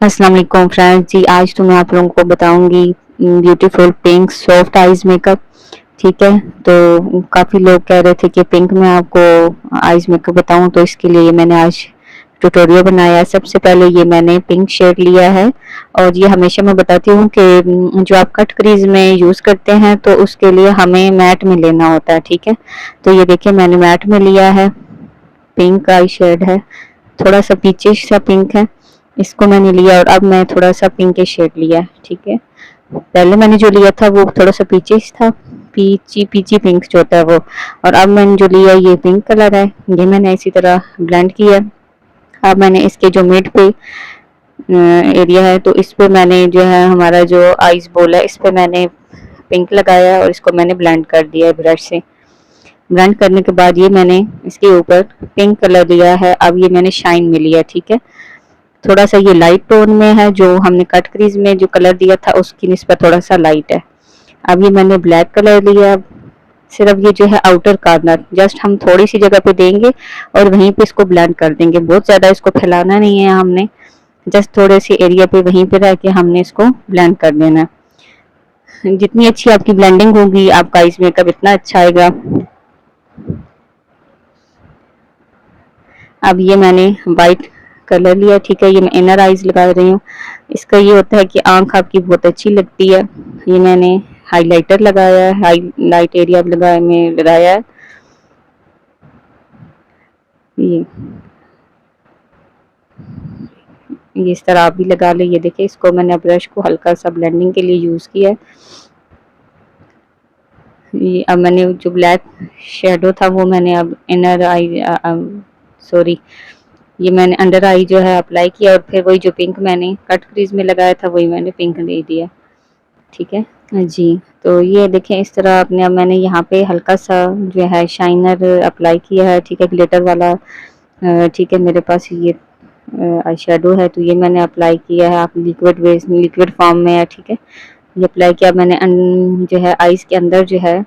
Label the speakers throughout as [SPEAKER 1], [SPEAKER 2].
[SPEAKER 1] अस्सलाम वालेकुम फ्रेंड्स जी। आज तो मैं आप लोगों को बताऊंगी beautiful pink soft eyes makeup. ठीक है, तो काफ़ी लोग कह रहे थे कि पिंक में आपको आइज मेकअप बताऊं, तो इसके लिए मैंने आज ट्यूटोरियल बनाया है। सबसे पहले ये मैंने पिंक शेड लिया है, और ये हमेशा मैं बताती हूँ कि जो आप कट क्रीज में यूज़ करते हैं तो उसके लिए हमें मैट में लेना होता है। ठीक है, तो ये देखिए मैंने मैट में लिया है, पिंक आई शेड है, थोड़ा सा पीचिश सा पिंक है, इसको मैंने लिया। और अब मैं थोड़ा सा पिंक शेड लिया। ठीक है, पहले मैंने जो लिया था वो थोड़ा सा पीचिश था, पीची पीची पिंक जो होता है वो। और अब मैंने जो लिया ये पिंक कलर है, ये मैंने इसी तरह ब्लेंड किया। अब मैंने इसके जो मिड पे एरिया है, तो इस पे मैंने जो है हमारा जो आइज बोल है, इस पे मैंने पिंक लगाया और इसको मैंने ब्लेंड कर दिया ब्रश से। ब्लेंड करने के बाद ये मैंने इसके ऊपर पिंक कलर लिया है, अब ये मैंने शाइन में लिया। ठीक है, थोड़ा सा ये लाइट टोन में है, जो हमने कट क्रीज में जो कलर दिया था उसकी निस्बत थोड़ा सा लाइट है। अब ये मैंने ब्लैक कलर लिया, सिर्फ ये जो है आउटर कॉर्नर जस्ट हम थोड़ी सी जगह पे देंगे और वहीं पे इसको ब्लेंड कर देंगे। बहुत ज़्यादा इसको फैलाना नहीं है हमने, जस्ट थोड़े से एरिया पे वहीं पे रह के हमने इसको ब्लेंड कर देना है। जितनी अच्छी आपकी ब्लेंडिंग होगी आपका आइज मेकअप इतना अच्छा आएगा। अब ये मैंने वाइट कलर लिया। ठीक है, ये मैं इनर आइज लगा रही हूँ। इसका ये होता है कि आंख आपकी बहुत अच्छी लगती है। ये मैंने हाइलाइटर लगाया है, हाईलाइट एरिया लगाया में लगाया है। ये इस तरह आप भी लगा ले। ये देखिए, इसको मैंने ब्रश को हल्का सा ब्लेंडिंग के लिए यूज़ किया है। ये अब मैंने जो ब्लैक शेडो था वो मैंने अब इनर आई सॉरी ये मैंने अंडर आई जो है अप्लाई किया, और फिर वही जो पिंक मैंने कट क्रीज में लगाया था वही मैंने पिंक दे दिया। ठीक है जी, तो ये देखें इस तरह अपने। अब मैंने यहाँ पे हल्का सा जो है शाइनर अप्लाई किया है। ठीक है, ग्लिटर वाला। ठीक है, मेरे पास ये आई शेडो है, तो ये मैंने अप्लाई किया है। आप लिक्विड बेस लिक्विड फॉर्म में है। ठीक है, ये अप्लाई किया। मैंने जो है आइज के अंदर जो है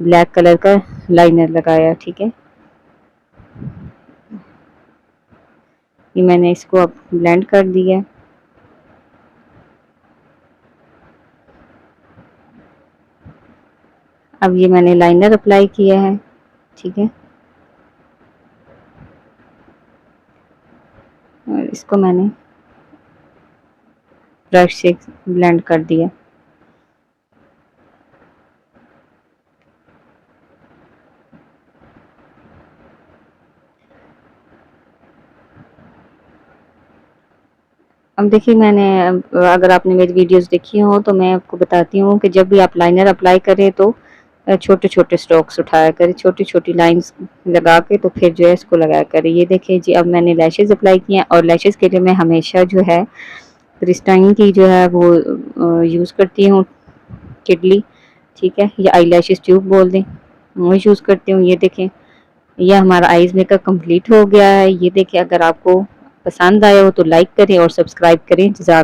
[SPEAKER 1] ब्लैक कलर का लाइनर लगाया। ठीक है, ये मैंने इसको अब ब्लेंड कर दिया। अब ये मैंने लाइनर अप्लाई किया है। ठीक है, और इसको मैंने ब्रश से ब्लेंड कर दिया। अब देखिए मैंने अगर आपने मेरी वीडियोस देखी हो तो मैं आपको बताती हूँ कि जब भी आप लाइनर अप्लाई करें तो छोटे छोटे स्ट्रोक्स उठाया करें, छोटी छोटी लाइंस लगा के तो फिर जो है इसको लगाया करें। ये देखिए जी, अब मैंने लैशेज़ अप्लाई किए हैं, और लैशेज़ के लिए मैं हमेशा जो है क्रिस्टाइन की जो है वो यूज़ करती हूँ, किडली। ठीक है, या आई लैशेज़ ट्यूब बोल दें, वो यूज़ करती हूँ। ये देखें, ये हमारा आइज मेकअप कंप्लीट हो गया है। ये देखिए, अगर आपको पसंद आया हो तो लाइक करें और सब्सक्राइब करें। जज़ाकल्लाह।